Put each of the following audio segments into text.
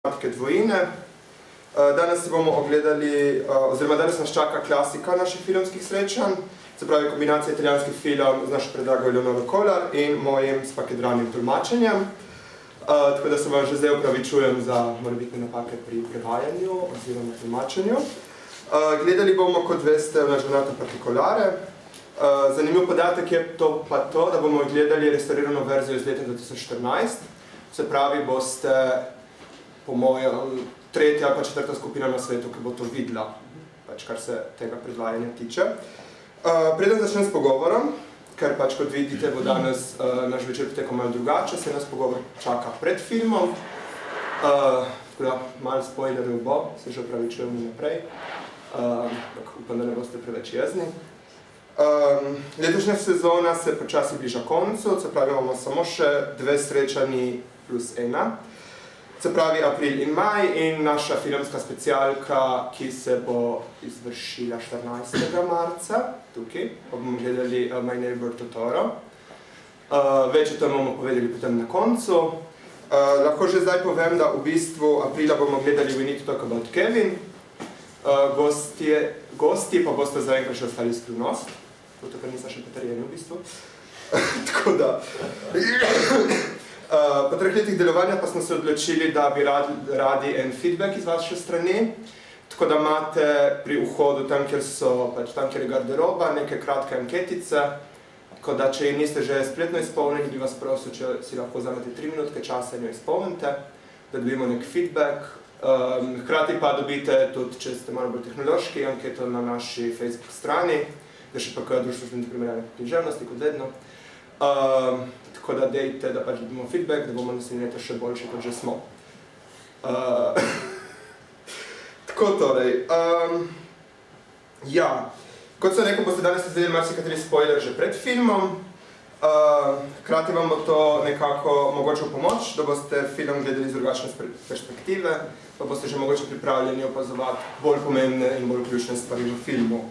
tematike dvojine. Danes bomo ogledali, oziroma danes nas čaka klasika naših filmskih srečanj, se pravi kombinacija italijanski film z našo predlago Eleonoro Kolar in mojim spakedranim tolmačenjem. Tako da se vam že zdaj opravičujem za morebitne napake pri prevajanju oziroma tolmačenju. Gledali bomo, kot veste, Una giornata particolare. Zanimiv podatek je pa to, da bomo gledali restaurirano verzijo iz leta 2014. Se pravi, boste po mojem tretja ali pa četrta skupina na svetu, ki bo to videla, pač kar se tega predvajanja tiče. Preden začnem s pogovorom, ker pač kot vidite bo danes naš večer potekal malo drugače, se nas pogovor čaka pred filmom. Tako da malo spoilerjev bo, se že opravičujem naprej. Upam, da ne boste preveč jezni. Letošnja sezona se počasi bliža koncu, se pravi imamo samo še 2 srečanji plus 1. Se pravi april in maj in naša filmska specialka, ki se bo izvršila 14. marca, tukaj, pa bomo gledali My Neighbor Totoro. Več o tem bomo povedali potem na koncu. Lahko že zdaj povem, da v bistvu aprila bomo gledali We Need to Talk About Kevin. Gosti pa boste zaenkrat še ostali skrivnost, zato ker nisem še potrjeni v bistvu. Tako da. Po 3 letih delovanja pa smo se odločili, da bi radi en feedback iz vaše strani, tako da imate pri vhodu tam, kjer je garderoba, neke kratke anketice, tako da če niste že spletno izpolnili, bi vas prosil, če si lahko vzamete 3 minutke časa in jo izpolnite, da dobimo nek feedback. Hkrati pa dobite tudi, če ste malo bolj tehnološki, anketo na naši Facebook strani, da še pa kaj družbene primerjalne književnosti, kot vedno. Tako da dejte, da pač dobimo feedback, da bomo naslednje leto še boljši, kot že smo. Tako torej. Ja, kot sem rekel, boste danes izvedeli marsikateri spoiler že pred filmom. Hkrati vam bo to nekako mogoče v pomoč, da boste film gledali z drugačne perspektive, pa boste že mogoče pripravljeni opazovati bolj pomembne in bolj ključne stvari v filmu.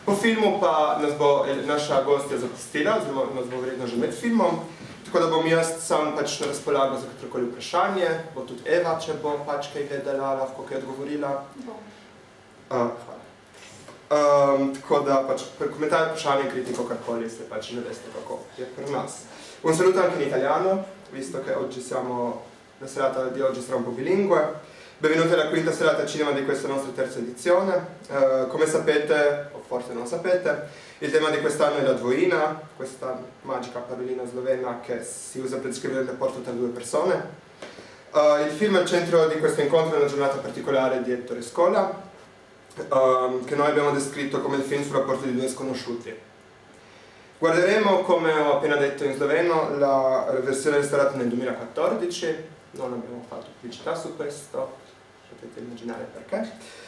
Po filmu pa nas bo naša gostja zapustila, oziroma nas bo verjetno že med filmom, tako da bom jaz sam pač na razpolago za katerokoli vprašanje, bo tudi Eva, če bo pač kaj vedela, lahko kaj odgovorila. Hvala. Tako da pač komentarje, vprašanje, kritiko, karkoli, se pač ne veste kako je pri nas. Un saluto anche in italiano, visto che oggi siamo la serata di oggi sarà un po' bilingue. Benvenuti alla quinta serata cinema di questa nostra terza edizione. Come sapete, o forse non sapete, il tema di quest'anno è la dvoina, questa magica parolina slovena che si usa per descrivere il rapporto tra 2 persone. Il film al centro di questo incontro è Una giornata particolare di Ettore Scola, che noi abbiamo descritto come il film sul rapporto di 2 sconosciuti. Guarderemo, come ho appena detto in sloveno, la versione restaurata nel 2014, non abbiamo fatto pubblicità su questo, potete immaginare perché.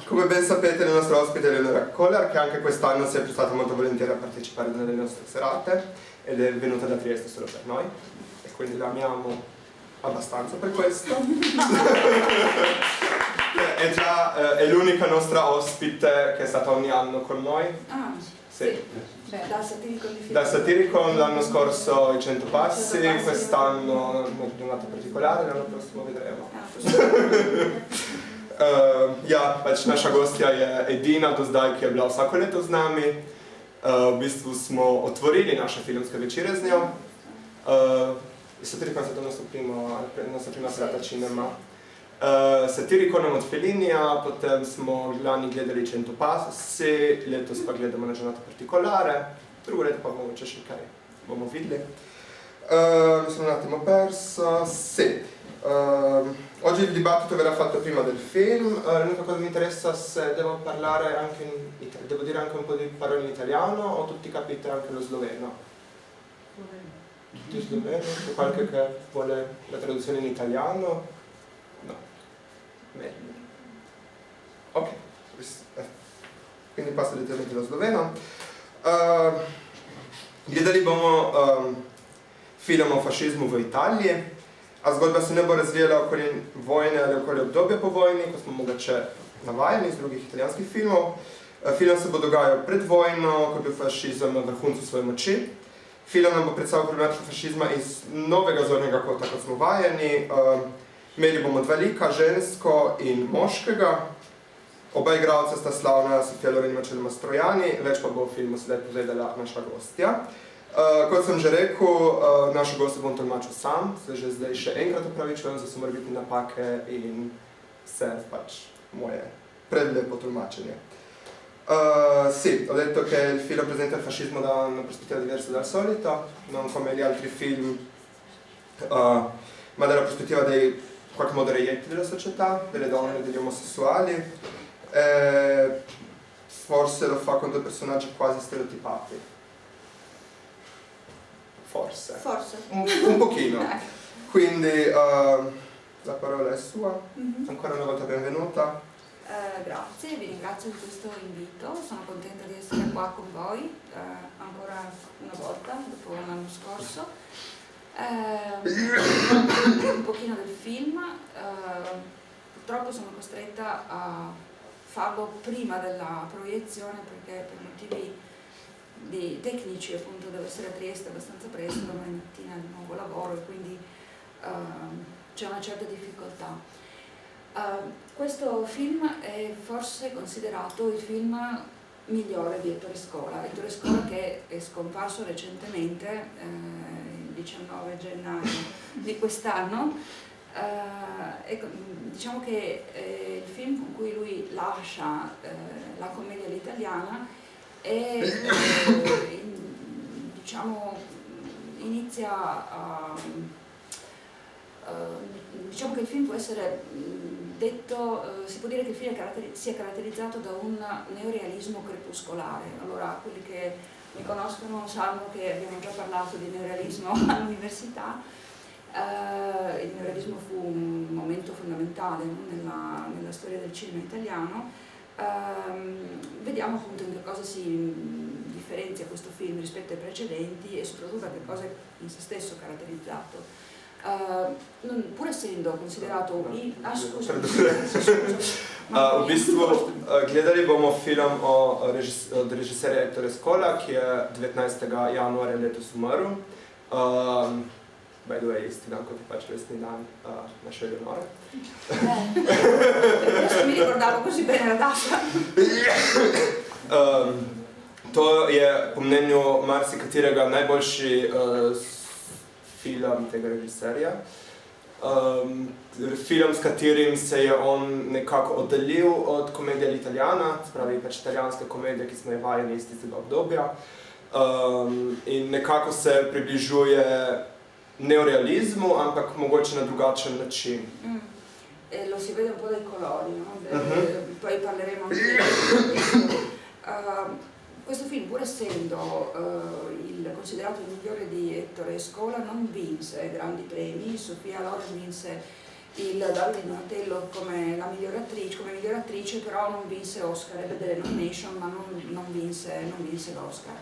Come ben sapete, il nostro ospite è Eleonora Kolar, che anche quest'anno si è prestata molto volentieri a partecipare nelle nostre serate ed è venuta da Trieste solo per noi e quindi la amiamo abbastanza per questo. È l'unica nostra ospite che è stata ogni anno con noi. Sì. Dal Satiricon l'anno scorso i 100 passi, quest'anno una giornata particolare, l'anno prossimo vedremo. Ja, pač naša gostja je edina do zdaj, ki je bila vsako leto z nami. V bistvu smo otvorili naše filmske večere z njo. Satiricon se to nastoprima serata cinema. Satiriconom od Fellinija, potem smo lani gledali 100 passi, letos pa gledamo Una giornata particolare, drugo leto pa mogoče še kaj bomo videli. Mi sono un attimo perso. Sì. Oggi il dibattito verrà fatto prima del film. L'unica cosa che mi interessa se devo parlare anche devo dire anche un po' di parole in italiano o tutti capite anche lo sloveno? Tutti sloveno? C'è qualche che vuole la traduzione in italiano? No. Meglio. Ok. Quindi passo direttamente allo sloveno. Gledali bomo film o fašizmu v Italiji, a zgodba se ne bo razvijala okoli vojne ali okoli obdobja po vojni, ko smo mogoče navajeni iz drugih italijanskih filmov. Film se bo dogajal pred vojno, ko je bil fašizem na vrhuncu svoje moči. Film nam bo predstavil problematiko fašizma iz novega zornega kota, kot smo vajeni. Imeli bomo dva lika, žensko in moškega. Oba igralca sta slavna Sofia Loren in Marcello Mastroianni, več pa bo v filmu sedaj povedala naša gostja. Kot sem že rekel, našo gostjo bom tolmačil sam, se že zdaj še enkrat opravičujem za morebitne napake in vse pač moje prelepo tolmačenje. Sì, ho detto che il film presenta il fascismo da una prospettiva diversa dal solito, non come gli altri film, ma dalla prospettiva dei, in qualche modo, reietti della società, delle donne e degli omosessuali. Forse lo fa con due personaggi quasi stereotipati. Forse. Un pochino. Quindi la parola è sua. Ancora una volta benvenuta. Grazie, vi ringrazio di questo invito, sono contenta di essere qua con voi ancora una volta dopo l'anno scorso. Un pochino del film, purtroppo sono costretta a farlo prima della proiezione perché per motivi tecnici appunto devo essere a Trieste abbastanza presto, domani mattina di nuovo lavoro e quindi c'è una certa difficoltà. Questo film è forse considerato il film migliore di Ettore Scola. Ettore Scola che è scomparso recentemente, il 19 gennaio di quest'anno. Diciamo che il film con cui lui lascia la commedia all'italiana e diciamo inizia a diciamo che il film può essere detto, si può dire che il film sia caratterizzato da un neorealismo crepuscolare. Allora, quelli che mi conoscono sanno che abbiamo già parlato di neorealismo all'università. Il neorealismo fu un momento fondamentale, no, nella storia del cinema italiano. Vediamo appunto in che cosa si differenzia questo film rispetto ai precedenti e soprattutto a che cosa è in se stesso caratterizzato. Pur essendo considerato v bistvu gledali bomo film od režiserja Ettore Scola, ki je 19. januarja letos umrl. By the way, isti dan kot je pač resni dan naše Eleonore. Questo mi ricordavo così bene la data. To je po mnenju marsikaterega najboljši film tega režiserja. Film, s katerim se je on nekako oddaljil od komedije all'italiana, spravi pač italijanske komedije, ki smo je vajeni iz tistega obdobja. In nekako se približuje neorealizmu, ampak mogoče na drugačen način. Lo si vede un po' dai colori, no? Poi parleremo anche questo film, pur essendo considerato il migliore di Ettore Scola, non vinse grandi premi. Sofia Loren vinse il Davide Donatello come miglior attrice, però non vinse Oscar, ebbe delle nomination, ma non vinse l'Oscar.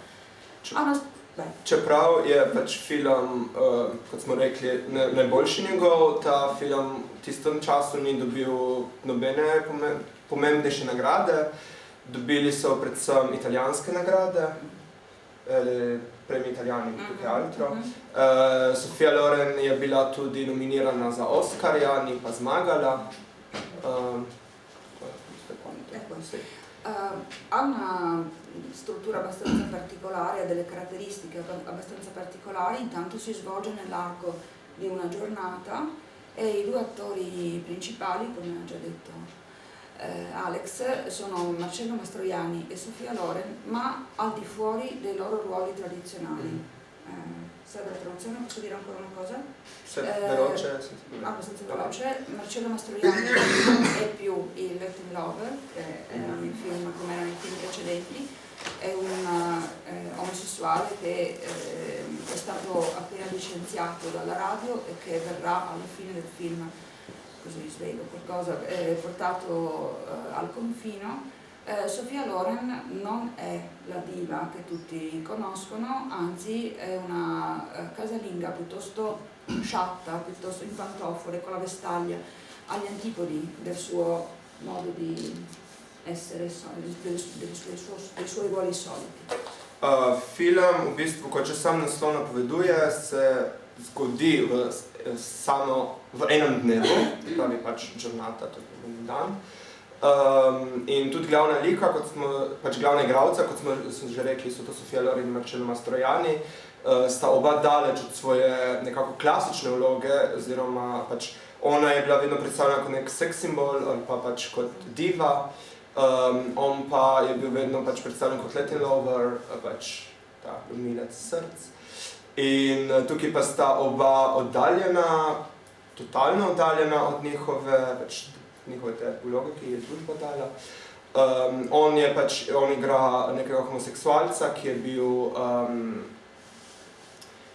Čeprav je pač film, kot smo rekli, najboljši njegov, ta film v tistem času ni dobil nobene pomembnejše nagrade. Dobili so predvsem italijanske nagrade, premi italijani più che altro. Sofia Loren je bila tudi nominirana za Oscarja, ni pa zmagala. Ha una struttura abbastanza particolare, ha delle caratteristiche abbastanza particolari, intanto si svolge nell'arco di una giornata e i due attori principali, come ha già detto Alex, sono Marcello Mastroianni e Sofia Loren, ma al di fuori dei loro ruoli tradizionali. Serve la traduzione? Posso dire ancora una cosa? Veloce, abbastanza veloce. Marcello Mastroianni è più il Latin Lover, che era nei film come erano i film precedenti, è un omosessuale che è stato appena licenziato dalla radio e che verrà alla fine del film, così svelo qualcosa, portato al confino. Sofia Loren non è la diva che tutti conoscono, anzi è una casalinga piuttosto sciatta, piuttosto in pantofole, con la vestaglia, agli antipodi del suo modo di essere, dei suoi ruoli soliti. Film, v bistvu, kot že sam naslov napoveduje, se zgodi samo v enem dnevu, pravi pač giornata, to je en dan. In tudi glavna lika, glavna igralca, kot smo že rekli, so to Sofia Loren in Marcello Mastroianni, sta oba daleč od svoje nekako klasične vloge, oziroma pač ona je bila vedno predstavljena kot nek seks simbol ali pa pač kot diva, on pa je bil vedno pač predstavljen kot Latin lover, pač ta lomilec src. In tukaj pa sta oba oddaljena, totalno oddaljena od njihove te vloge, ki je družba dala. On igra nekega homoseksualca,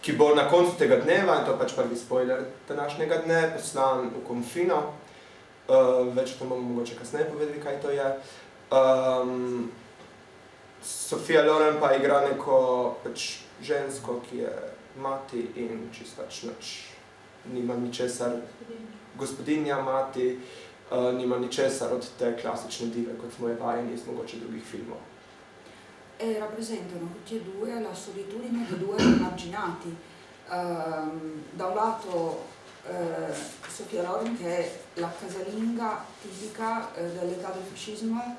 ki bo na koncu tega dneva, in to je pač prvi spoiler današnjega dne, poslan v konfino. Več o tem bomo mogoče kasneje povedali, kaj to je. Sofia Loren pa igra neko pač žensko, ki je mati in čisto pač nima ničesar, gospodinja mati, nima ničesar od te klasične dive, kot smo je vajeni iz mogoče drugih filmov. E rappresentano tutti e due la solitudine di due emarginati. Da un lato Sofia Loren, che è la casalinga tipica dell'età del fascismo,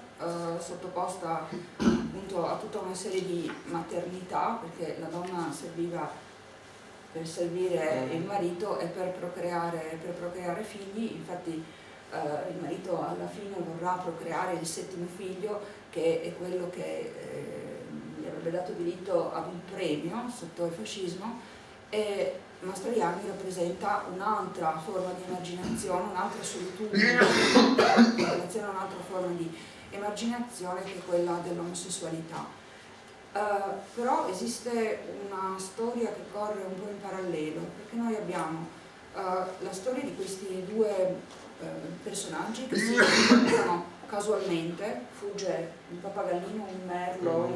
sottoposta appunto a tutta una serie di maternità, perché la donna serviva per servire il marito e per procreare figli. Infatti il marito alla fine vorrà procreare il 7° figlio, che è quello che gli avrebbe dato diritto ad un premio sotto il fascismo, e Mastroianni rappresenta un'altra forma di emarginazione, un'altra solitudine, un'altra forma di emarginazione, che è quella dell'omosessualità. Però esiste una storia che corre un po' in parallelo, perché noi abbiamo la storia di questi due personaggi che si incontrano casualmente, fugge un pappagallino, un merlo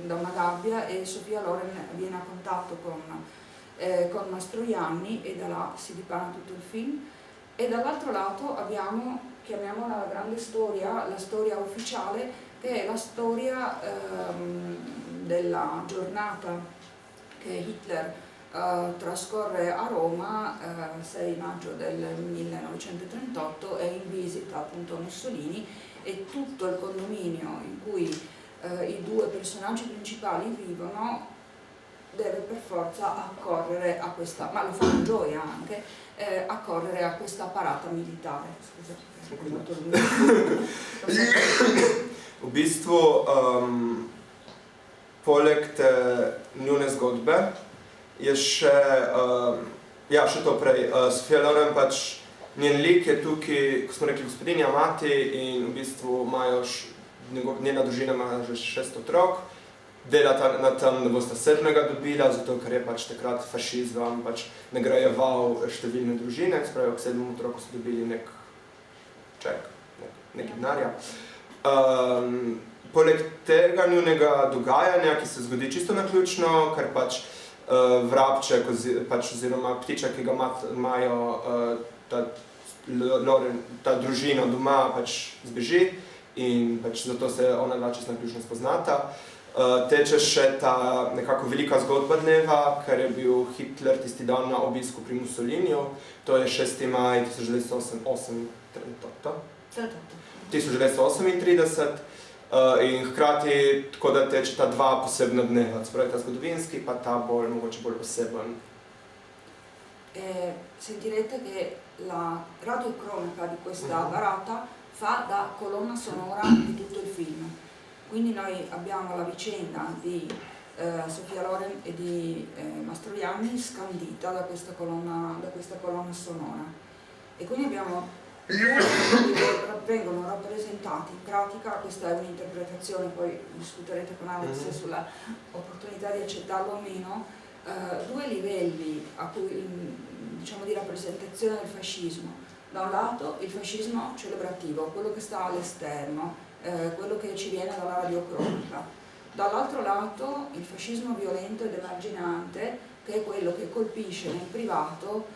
da una gabbia, e Sofia Loren viene a contatto con Mastroianni, e da là si dipana tutto il film. E dall'altro lato abbiamo, chiamiamola la grande storia, la storia ufficiale, che è la storia della giornata che Hitler trascorre a Roma 6 maggio del 1938, è in visita appunto a Mussolini, e tutto il condominio in cui i due personaggi principali vivono deve per forza accorrere a questa, ma lo fa con gioia anche, accorrere a questa parata militare. Scusa, è molto lungo. V bistvu, poleg te njune zgodbe, je še to prej. Sofia Loren pač, njen lik je tukaj, ko smo rekli, gospodinja mati, in v bistvu njena družina ima že 6 otrok. Delata na tem, da bosta 7. dobila, zato ker je pač takrat fašizem pač nagrajeval številne družine, se pravi, k 7. otroku so dobili nek ček, nekaj denarja. Poleg tega njunega dogajanja, ki se zgodi čisto naključno, ker pač vrabček oziroma ptiček, ki ga imajo ta družina doma, pač zbeži, in pač zato se ona dva čisto naključno spoznata. Teče še ta nekako velika zgodba dneva, ker je bil Hitler tisti dan na obisku pri Mussoliniju, to je 6. maj 1938, in hkrati tako da teče ta dva posebna dneva, se pravi ta zgodovinski, pa ta mogoče bolj poseben. Sentirete che la radiocronaca di questa barata fa da colonna sonora di tutto il film. Quindi noi abbiamo la vicenda di Sofia Loren e di Mastroianni scandita da questa colonna sonora. E quindi abbiamo vengono rappresentati, in pratica, questa è un'interpretazione, poi discuterete con Alex sulla opportunità di accettarlo o meno, due livelli diciamo, di rappresentazione del fascismo. Da un lato il fascismo celebrativo, quello che sta all'esterno, quello che ci viene dalla radiocronaca. Dall'altro lato il fascismo violento ed emarginante, che è quello che colpisce nel privato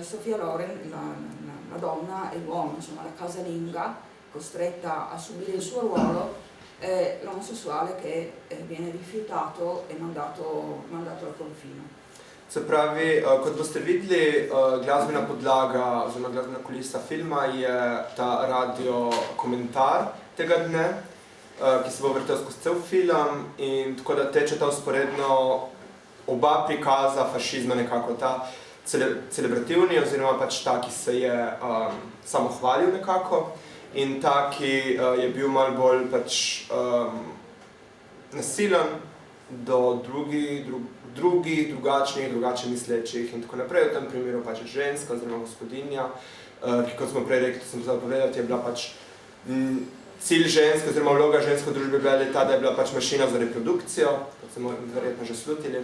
Sofia Loren, la donna e l'uomo, insomma la casalinga, costretta a subire il suo ruolo, e l'omosessuale che viene rifiutato e mandato al confino. Se pravi, kot boste videli, glasbena podlaga oziroma glasbena kulisa filma je ta radio komentar tega dne, ki se bo vrtel skozi cel film in tako da tečeta usporedno oba prikaza fašizma, nekako ta celebrativni oziroma pač ta, ki se je samohvalil nekako in ta, ki je bil malo bolj pač nasilen do drugih, drugače mislečih in tako naprej. V tem primeru pač ženska oziroma gospodinja, ki kot smo prej rekli, sem pozval povedati, je bila pač cilj ženske oziroma vloga ženske v družbi je bila ta, da je bila pač mašina za reprodukcijo, kot smo verjetno že slutili,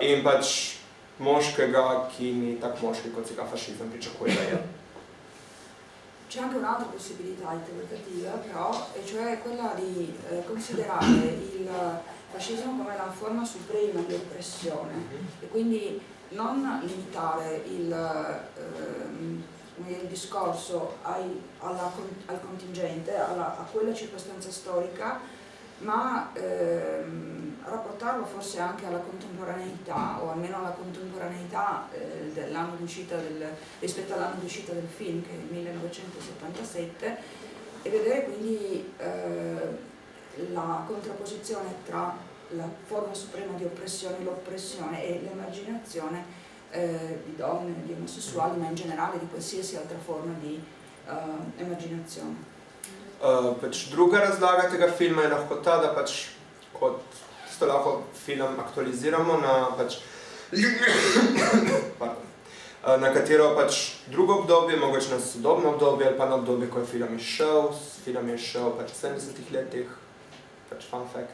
in pač moškega, ki ni tak moški, kot si ga fašizem pričakuje, da je. C'è anche un'altra possibilità interpretativa però, e cioè quella di considerare il fascismo come la forma suprema di oppressione e quindi non limitare il discorso al contingente, a quella circostanza storica, ma rapportarlo forse anche alla contemporaneità, o almeno alla contemporaneità dell'anno d'uscita rispetto all'anno d'uscita del film, che è il 1977, e vedere quindi la contrapposizione tra la forma suprema di oppressione, l'oppressione e l'emarginazione di donne, di omosessuali, ma in generale di qualsiasi altra forma di emarginazione. Pač druga razlaga tega filma je lahko ta, da pač kot tisto lahko film aktualiziramo na pač na katero pač drugo obdobje, mogoče na sodobno obdobje ali pa na obdobje, ko je film izšel. Film je izšel pač v 70-ih letih, pač fun fact.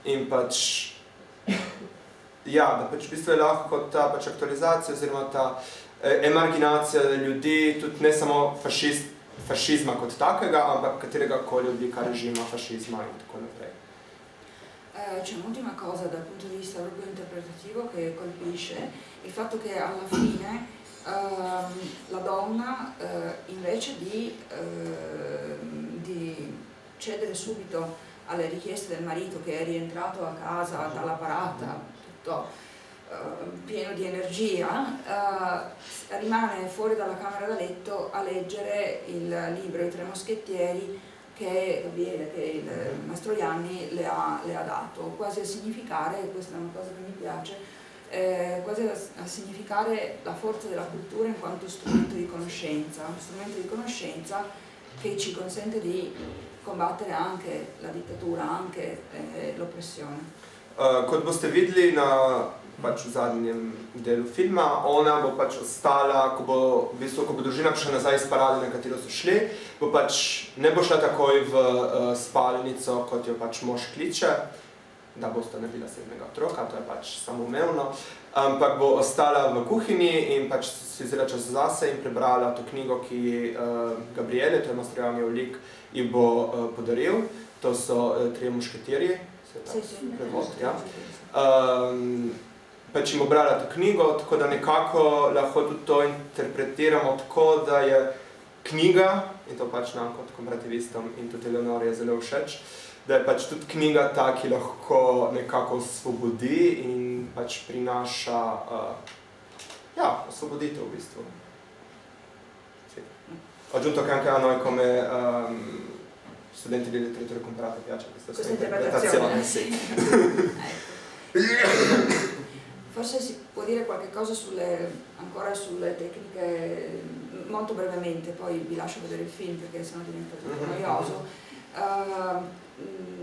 In pač ja, da pač v bistvu je lahko ta pač aktualizacija oziroma ta emarginacija ljudi, tudi ne samo fašizma kot takega, ampak katerega koli oblika režima fašizma in tako naprej. C'è un'ultima cosa dal punto di vista proprio interpretativo che colpisce, il fatto che alla fine la donna invece di cedere subito alle richieste del marito, che è rientrato a casa dalla parata, tutto pieno di energia, rimane fuori dalla camera da letto a leggere il libro I Tre Moschettieri che Gabriele, che il Mastroianni le ha dato, quasi a significare, e questa è una cosa che mi piace, quasi a significare la forza della cultura in quanto strumento di conoscenza, un strumento di conoscenza che ci consente di combattere anche la dittatura, anche l'oppressione. Kot boste videli pač v zadnjem delu filma, ona bo pač ostala, ko bo družina prišla nazaj iz parade, na katero so šli, bo pač ne bo šla takoj v spalnico, kot jo pač mož kliče, da bosta naredila 7. otroka, to je pač samoumevno, ampak bo ostala v kuhinji in pač si vzela čas zase in prebrala to knjigo, ki Gabriele, to je Mastroiannijev lik, ji bo podaril. To so Trije mušketirji, se je tak prevod, ja. Pač jim obrala to knjigo, tako da nekako lahko tudi to interpretiramo tako, da je knjiga, in to pač nam kot komparativistom in tudi Eleonori je zelo všeč, da je pač tudi knjiga ta, ki lahko nekako osvobodi in pač prinaša osvoboditev v bistvu. Ho aggiunto che anche a noi come studenti di letteratura comparata piace questa interpretazione. Sì. Forse si può dire qualche cosa ancora sulle tecniche, molto brevemente, poi vi lascio vedere il film perché sennò diventa tutto noioso.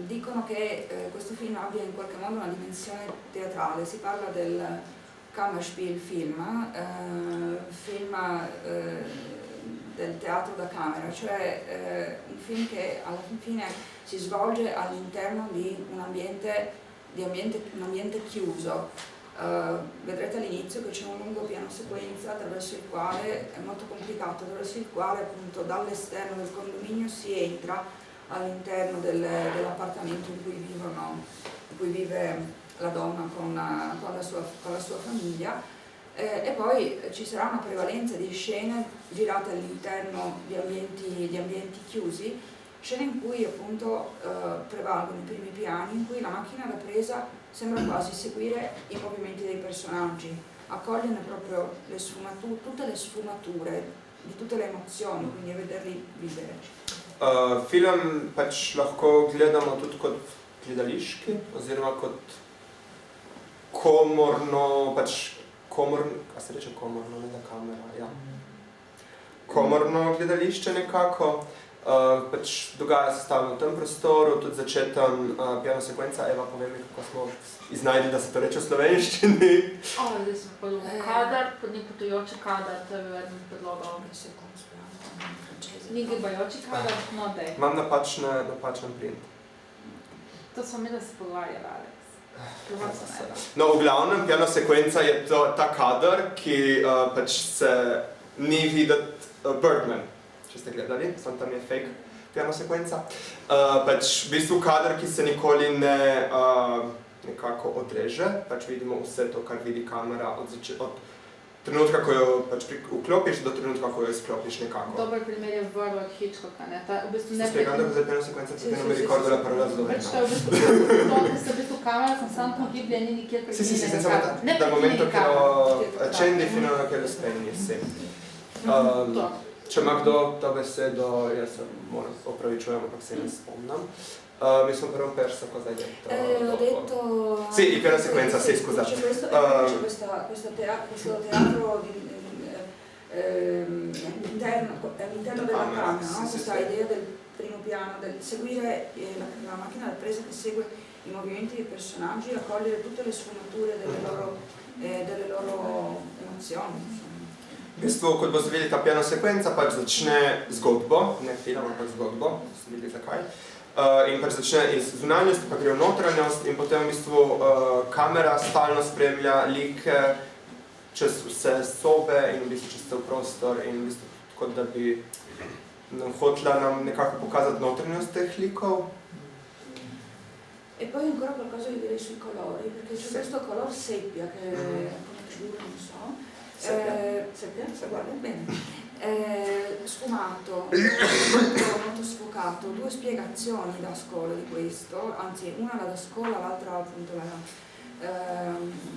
Dicono che questo film abbia in qualche modo una dimensione teatrale, si parla del Kammerspiel film del teatro da camera, cioè un film che alla fine si svolge all'interno di un ambiente chiuso. Vedrete all'inizio che c'è un lungo piano sequenza attraverso il quale, è molto complicato, attraverso il quale appunto dall'esterno del condominio si entra all'interno dell'appartamento in cui vive la donna con la sua famiglia, e poi ci sarà una prevalenza di scene girate all'interno di ambienti chiusi, scene in cui appunto prevalgono i primi piani, in cui la macchina da presa sembra quasi seguire i movimenti dei personaggi, accogliere proprio tutte le sfumature di tutte le emozioni, quindi vederli vivere. Film pač lahko gledamo tudi kot gledališki, oziroma kot komorno, a se reče komorno, ne da kamera, ja. Komorno gledališče nekako. Pač dogaja se stalno v tem prostoru, tudi začetem piano sekvenca. Eva, povej mi, kako smo iznajdli, da se to reče v slovenščini. Zdaj smo pa kadar, ni potujoči kadar, to je eden od predlogov. Ni gibajoči kadar, no dej. Imam napačen print. To smo mi, da se pogovarjali, Alex. No, v glavnem, piano sekvenca je to ta kadar, ki pač se ni videti Birdman, če ste gledali, samo tam je fake piano sekvenca. Pač v bistvu kadar, ki se nikoli ne nekako odreže, pač vidimo vse to, kar vidi kamera od trenutka, ko jo pač vklopiš, do trenutka, ko jo izklopiš nekako. Dober primer je Vrlo od Hitchcocka, ne? V bistvu ne... Ste spregledali, da je piano sekvenca, potem mi ricordo la parola zlovena. Pač to je v bistvu kamera, sem samo tam giblje, ni nikjer prekine. Sì, senza dal momento che lo accendi fino a che lo spegni, sì. Če ima kdo to besedo, jaz se opravičujem, ampak se ne spomnim. Mi smo però perso cosa hai detto. Ho detto... Sì, il piano sequenza, sì, scusate. C'è questo teatro all'interno della camera, no? Questa idea del primo piano, del seguire la macchina da presa che segue i movimenti dei personaggi, raccogliere tutte le sfumature delle loro emozioni. V bistvu, kot boste videli, ta piano sekvenca pač začne zgodbo, ne film, ampak zgodbo, ste videli zakaj. In pač začne iz zunanjosti, pa gre v notranjost in potem v bistvu kamera stalno spremlja like čez vse sobe in v bistvu čez cel prostor in v bistvu kot da bi hotela nam nekako pokazati notranjost teh likov. E poi ancora qualcosa di dire sui colori, perché c'è questo color seppia che come giuro non so. Seppia, guarda bene. Sfumato, molto sfocato, due spiegazioni da scuola di questo, anzi una la da scuola, l'altra appunto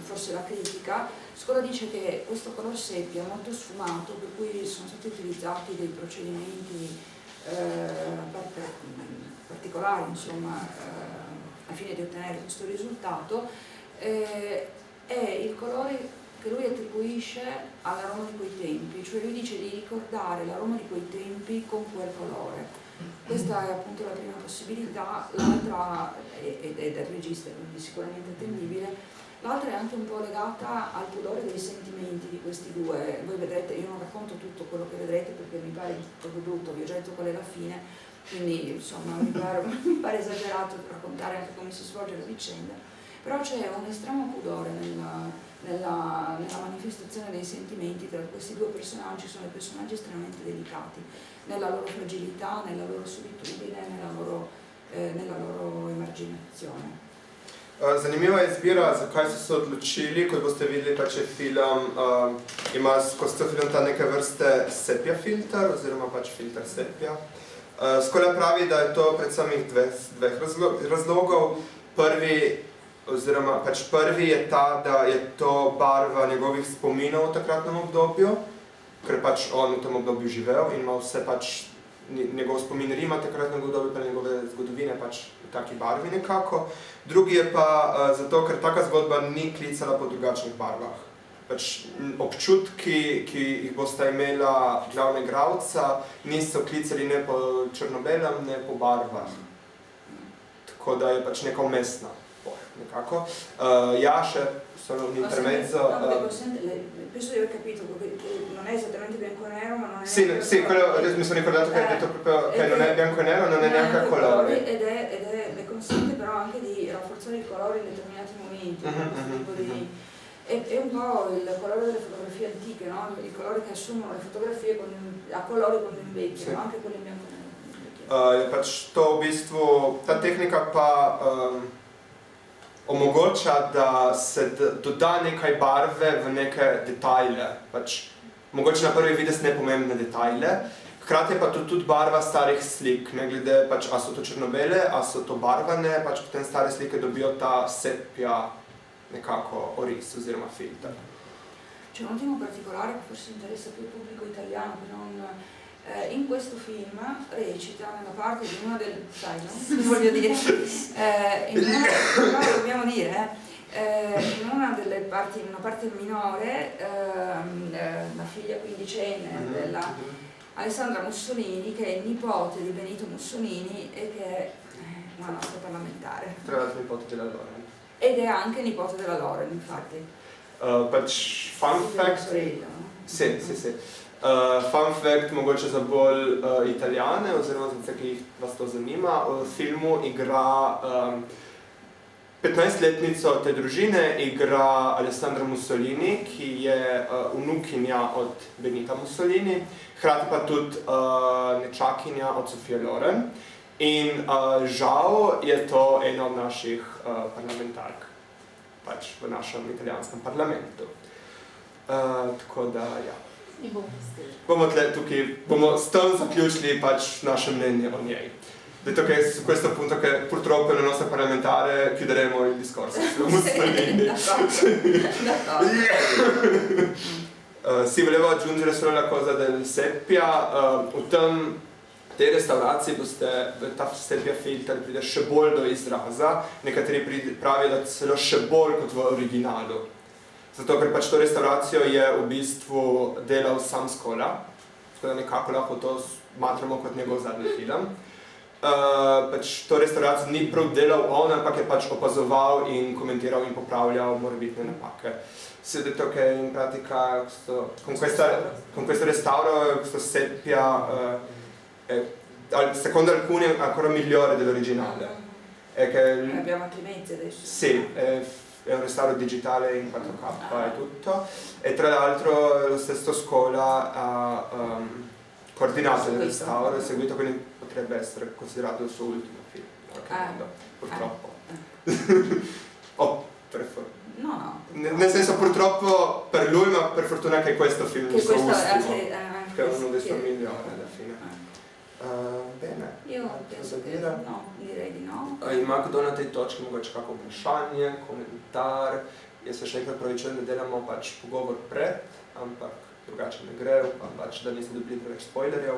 forse la critica. Scuola dice che questo color seppia molto sfumato, per cui sono stati utilizzati dei procedimenti particolari, insomma, al fine di ottenere questo risultato, è il colore che lui attribuisce alla Roma di quei tempi, cioè lui dice di ricordare la Roma di quei tempi con quel colore. Questa è appunto la prima possibilità, l'altra è del regista, quindi sicuramente attendibile, l'altra è anche un po' legata al pudore dei sentimenti di questi due. Voi vedrete, io non racconto tutto quello che vedrete perché mi pare proprio brutto, vi ho già detto qual è la fine, quindi insomma mi pare esagerato raccontare anche come si svolge la vicenda, però c'è un estremo pudore nella manifestazione dei sentimenti tra questi due personaggi. Sono dei personaggi estremamente delicati nella loro fragilità, nella loro solitudine, nella loro emarginazione. Zanimiva je izbira, zakaj so se odločili, kot boste videli, pač je film, ima skozi cel film ta neke vrste sepia filter, oziroma pač filter sepia. Skolja pravi, da je to predvsem dveh razlogov. Prvi je ta, da je to barva njegovih spominov v takratnem obdobju, ker pač on v tem obdobju živel in ima vse pač njegov spomin Rima takratnega obdobja, pa njegove zgodovine pač v taki barvi nekako. Drugi je pa zato, ker taka zgodba ni klicala po drugačnih barvah. Pač občutki, ki jih bosta imela glavna igralca, niso klicali ne po črno-belem, ne po barvah. Tako da je pač neka umestna. Nekako. Še solo un intermezzo. Penso di aver capito che non è esattamente bianco e nero, ma non è... Sì, mi sono ricordato che hai detto proprio che non è bianco e nero, non è neanche a colori. Ed è consente però anche di rafforzare i colori in determinati momenti. È un po' il colore delle fotografie antiche, no? I colori che assumono le fotografie a colori quando invecchiano, sì. Anche quelle in bianco e nero. Pač to v bistvu, ta tehnika pa omogoča, da se doda nekaj barve v neke detajle. Pač, mogoče na prvi videz nepomembne detajle, Hkrati je pa tudi barva starih slik, ne glede pač, a so to črno-bele, a so to barvane, pač potem stare slike dobijo ta sepia nekako oris oziroma filter. C'è un ultimo particolare che forse interessa più il pubblico italiano, che non, in questo film recita nella parte di una del... sai, no? Voglio dire, no, dobbiamo dire, in una delle parti, in una parte minore, la figlia quindicenne della Alessandra Mussolini, che è nipote di Benito Mussolini e che è una nostra parlamentare. Tra l'altro nipote della Loren. Ed è anche nipote della Loren, infatti. Pač fun fact... Sorella, no? Sì. Fun fact mogoče za bolj Italijane, oziroma za vse, ki vas to zanima. V filmu igra 15-letnico te družine, igra Alessandra Mussolini, ki je vnukinja od Benita Mussolini, hkrati pa tudi nečakinja od Sofije Loren. In žal je to ena od naših parlamentark, pač v našem italijanskem parlamentu. Tako da, ja. Bomo s tem zaključili pač naše mnenje o njej. Su questo punto che purtroppo nella nostra parlamentare chiuderemo il discorso su Mussolini. Sì, volevo aggiungere solo la cosa del seppia. V tej restauraciji boste ta seppia filter pride še bolj do izraza. Nekateri pravijo, da celo še bolj kot v originalu. Zato, ker pač to restauracijo je v bistvu delal sam Scola, tako da nekako lahko to smatramo kot njegov zadnji film. Pač to restauracijo ni prav delal on, ampak je pač opazoval in komentiral in popravljal morebitne napake. Si ho detto che in pratica con questo restauro, questo seppia, secondo alcuni è ancora migliore dell'originale. Abbiamo altri mezzi adesso. Sì, è un restauro digitale in 4K e tutto. E tra l'altro lo stesso Scola ha coordinato il restauro e seguito, quindi potrebbe essere considerato il suo ultimo film, purtroppo. Per fortuna. No. Nel senso purtroppo per lui, ma per fortuna che questo film è il suo ultimo, che è uno dei suoi migliori alla fine. Bene. Io penso che no, direi di no. Ima kdo na tej točki mogoče kako vprašanje, komentar? Jaz se še enkrat pravičujem, da delamo pač pogovor pred, ampak drugače ne gre, upam pač, da niste dobili preveč spoilerjev.